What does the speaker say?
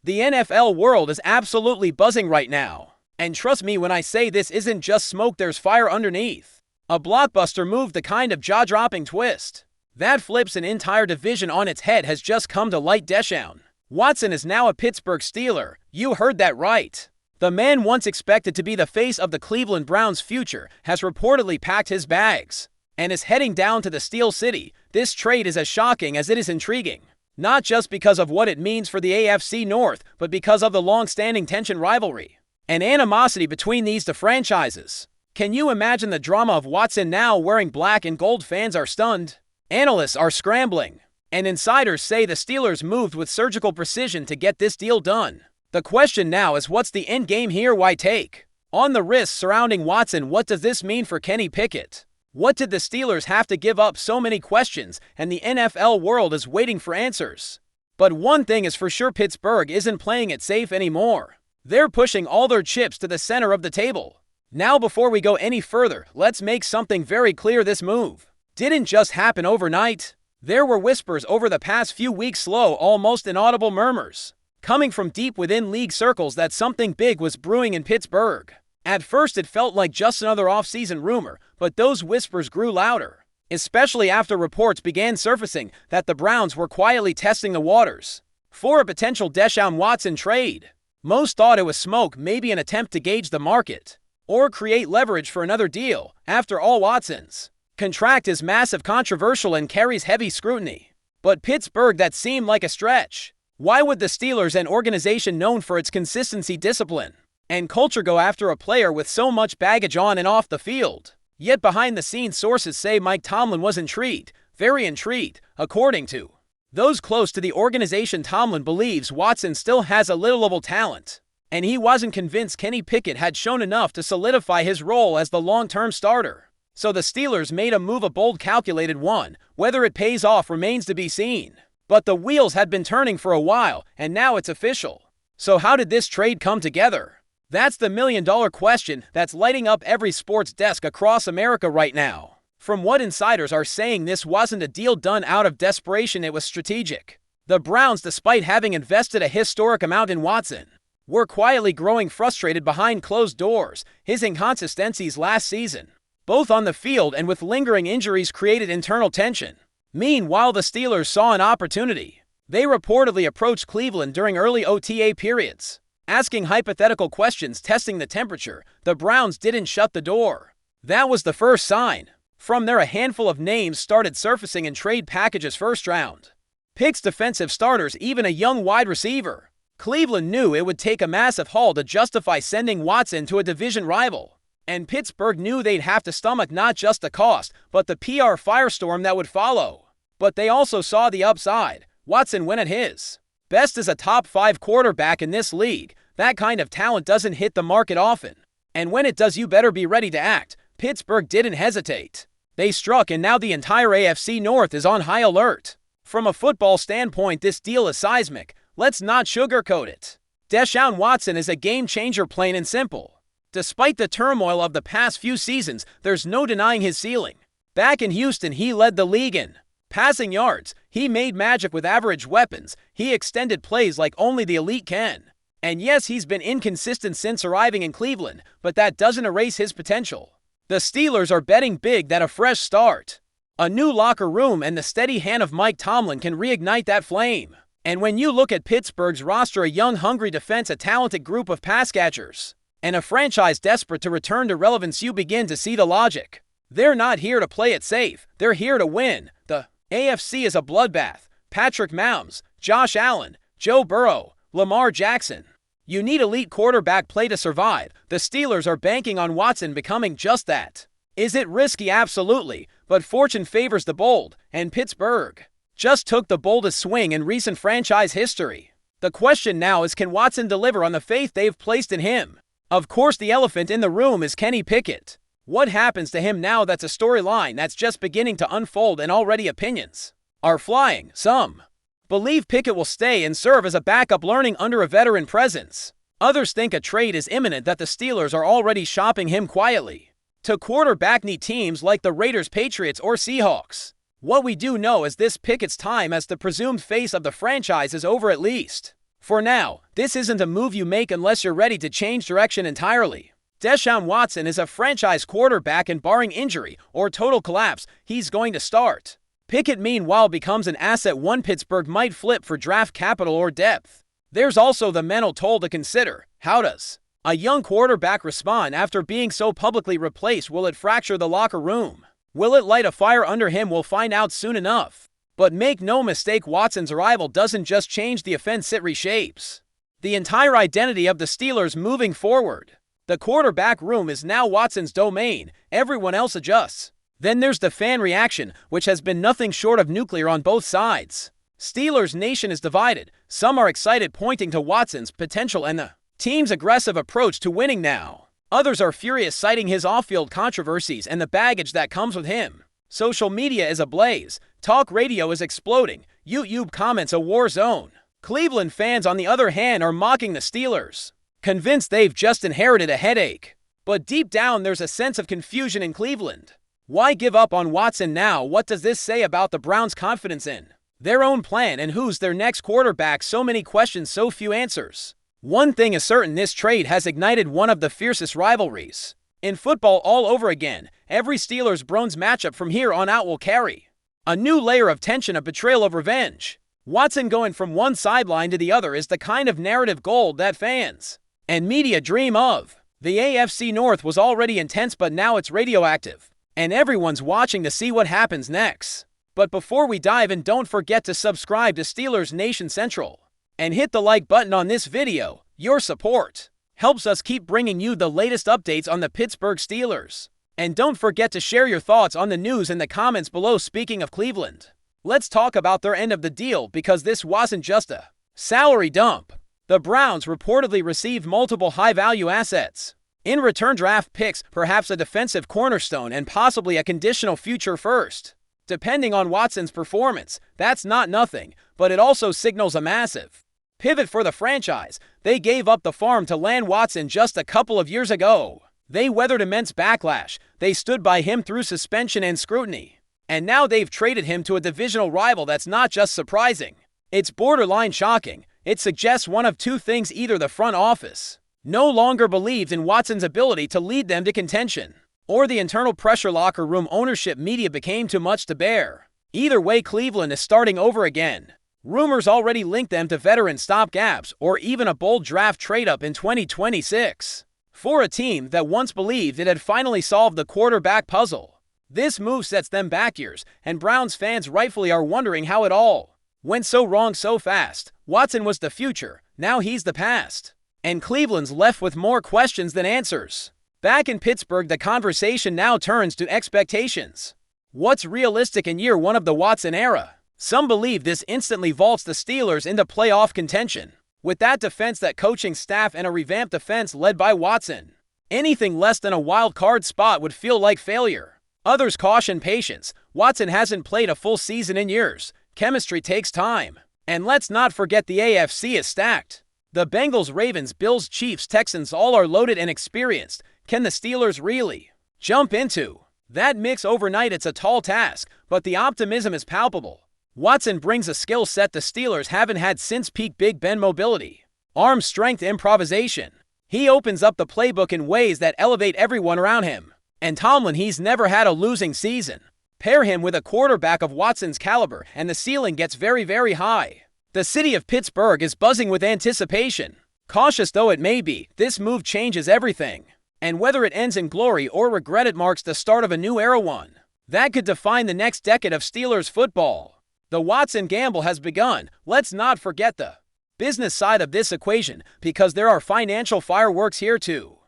The NFL world is absolutely buzzing right now. And trust me when I say this isn't just smoke, there's fire underneath. A blockbuster move, the kind of jaw-dropping twist that flips an entire division on its head, has just come to light. Deshaun Watson is now a Pittsburgh Steeler. You heard that right. The man once expected to be the face of the Cleveland Browns' future has reportedly packed his bags and is heading down to the Steel City. This trade is as shocking as it is intriguing. Not just because of what it means for the AFC North, but because of the long-standing tension, rivalry, and animosity between these two franchises. Can you imagine the drama of Watson now wearing black and gold? Fans are stunned. Analysts are scrambling. And insiders say the Steelers moved with surgical precision to get this deal done. The question now is, what's the end game here? Why take on the risks surrounding Watson? What does this mean for Kenny Pickett? What did the Steelers have to give up? So many questions, and the NFL world is waiting for answers. But one thing is for sure, Pittsburgh isn't playing it safe anymore. They're pushing all their chips to the center of the table. Now, before we go any further, let's make something very clear. This move didn't just happen overnight. There were whispers over the past few weeks, slow, almost inaudible murmurs coming from deep within league circles that something big was brewing in Pittsburgh. At first, it felt like just another off-season rumor, but those whispers grew louder, especially after reports began surfacing that the Browns were quietly testing the waters for a potential Deshaun Watson trade. Most thought it was smoke, maybe an attempt to gauge the market or create leverage for another deal. After all, Watson's contract is massive, controversial, and carries heavy scrutiny. But Pittsburgh, that seemed like a stretch. Why would the Steelers, an organization known for its consistency, discipline, and culture, go after a player with so much baggage on and off the field? Yet behind the scenes, sources say Mike Tomlin was intrigued, very intrigued. According to those close to the organization, Tomlin believes Watson still has a little talent, and he wasn't convinced Kenny Pickett had shown enough to solidify his role as the long-term starter. So the Steelers made a move, a bold, calculated one. Whether it pays off remains to be seen. But the wheels had been turning for a while, and now it's official. So how did this trade come together? That's the million-dollar question that's lighting up every sports desk across America right now. From what insiders are saying, this wasn't a deal done out of desperation, it was strategic. The Browns, despite having invested a historic amount in Watson, were quietly growing frustrated behind closed doors. His inconsistencies last season, both on the field and with lingering injuries, created internal tension. Meanwhile, the Steelers saw an opportunity. They reportedly approached Cleveland during early OTA periods, asking hypothetical questions, testing the temperature. The Browns didn't shut the door. That was the first sign. From there, a handful of names started surfacing in trade packages: first-round picks, defensive starters, even a young wide receiver. Cleveland knew it would take a massive haul to justify sending Watson to a division rival. And Pittsburgh knew they'd have to stomach not just the cost, but the PR firestorm that would follow. But they also saw the upside. Watson went at his best as a top-5 quarterback in this league. That kind of talent doesn't hit the market often. And when it does, you better be ready to act. Pittsburgh didn't hesitate. They struck, and now the entire AFC North is on high alert. From a football standpoint, this deal is seismic. Let's not sugarcoat it. Deshaun Watson is a game-changer, plain and simple. Despite the turmoil of the past few seasons, there's no denying his ceiling. Back in Houston, he led the league in passing yards. He made magic with average weapons. He extended plays like only the elite can. And yes, he's been inconsistent since arriving in Cleveland, but that doesn't erase his potential. The Steelers are betting big that a fresh start, a new locker room, and the steady hand of Mike Tomlin can reignite that flame. And when you look at Pittsburgh's roster, a young, hungry defense, a talented group of pass catchers, and a franchise desperate to return to relevance, you begin to see the logic. They're not here to play it safe. They're here to win. The AFC is a bloodbath. Patrick Mahomes, Josh Allen, Joe Burrow, Lamar Jackson. You need elite quarterback play to survive. The Steelers are banking on Watson becoming just that. Is it risky? Absolutely. But fortune favors the bold, and Pittsburgh just took the boldest swing in recent franchise history. The question now is, can Watson deliver on the faith they've placed in him? Of course, the elephant in the room is Kenny Pickett. What happens to him now? That's a storyline that's just beginning to unfold, and already opinions are flying. Some believe Pickett will stay and serve as a backup, learning under a veteran presence. Others think a trade is imminent, that the Steelers are already shopping him quietly to quarterback-needy teams like the Raiders, Patriots, or Seahawks. What we do know is this: Pickett's time as the presumed face of the franchise is over, at least For now, this isn't a move you make unless you're ready to change direction entirely. Deshaun Watson is a franchise quarterback, and barring injury or total collapse, he's going to start. Pickett, meanwhile, becomes an asset one Pittsburgh might flip for draft capital or depth. There's also the mental toll to consider. How does a young quarterback respond after being so publicly replaced? Will it fracture the locker room? Will it light a fire under him? We'll find out soon enough. But make no mistake, Watson's arrival doesn't just change the offense, it reshapes the entire identity of the Steelers moving forward. The quarterback room is now Watson's domain. Everyone else adjusts. Then there's the fan reaction, which has been nothing short of nuclear on both sides. Steelers Nation is divided. Some are excited, pointing to Watson's potential and the team's aggressive approach to winning now. Others are furious, citing his off-field controversies and the baggage that comes with him. Social media is ablaze. Talk radio is exploding. YouTube comments a war zone. Cleveland fans, on the other hand, are mocking the Steelers, convinced they've just inherited a headache. But deep down, there's a sense of confusion in Cleveland. Why give up on Watson now? What does this say about the Browns' confidence in their own plan, and who's their next quarterback? So many questions, so few answers. One thing is certain, this trade has ignited one of the fiercest rivalries in football all over again. Every Steelers-Browns matchup from here on out will carry a new layer of tension, a betrayal of revenge. Watson going from one sideline to the other is the kind of narrative gold that fans and media dream of. The AFC North was already intense, but now it's radioactive, and everyone's watching to see what happens next. But before we dive in, don't forget to subscribe to Steelers Nation Central and hit the like button on this video. Your support helps us keep bringing you the latest updates on the Pittsburgh Steelers. And don't forget to share your thoughts on the news in the comments below. Speaking of Cleveland, let's talk about their end of the deal, because this wasn't just a salary dump. The Browns reportedly received multiple high-value assets in return: draft picks, perhaps a defensive cornerstone, and possibly a conditional future first, depending on Watson's performance. That's not nothing, but it also signals a massive pivot for the franchise. They gave up the farm to land Watson just a couple of years ago. They weathered immense backlash. They stood by him through suspension and scrutiny. And now they've traded him to a divisional rival. That's not just surprising, it's borderline shocking. It suggests one of two things: either the front office no longer believed in Watson's ability to lead them to contention, or the internal pressure, locker room, ownership, media, became too much to bear. Either way, Cleveland is starting over again. Rumors already link them to veteran stopgaps or even a bold draft trade-up in 2026. For a team that once believed it had finally solved the quarterback puzzle, this move sets them back years, and Browns fans rightfully are wondering how it all went so wrong so fast. Watson was the future, now he's the past, and Cleveland's left with more questions than answers. Back in Pittsburgh, the conversation now turns to expectations. What's realistic in year one of the Watson era? Some believe this instantly vaults the Steelers into playoff contention. With that defense, that coaching staff, and a revamped defense led by Watson, anything less than a wild card spot would feel like failure. Others caution patience. Watson hasn't played a full season in years. Chemistry takes time. And let's not forget, the AFC is stacked. The Bengals, Ravens, Bills, Chiefs, Texans all are loaded and experienced. Can the Steelers really jump into that mix overnight? It's a tall task, but the optimism is palpable. Watson brings a skill set the Steelers haven't had since peak Big Ben: mobility, arm strength, improvisation. He opens up the playbook in ways that elevate everyone around him. And Tomlin, he's never had a losing season. Pair him with a quarterback of Watson's caliber, and the ceiling gets very, very high. The city of Pittsburgh is buzzing with anticipation. Cautious though it may be, this move changes everything. And whether it ends in glory or regret, it marks the start of a new era, one that could define the next decade of Steelers football. The Watson gamble has begun. Let's not forget the business side of this equation, because there are financial fireworks here too.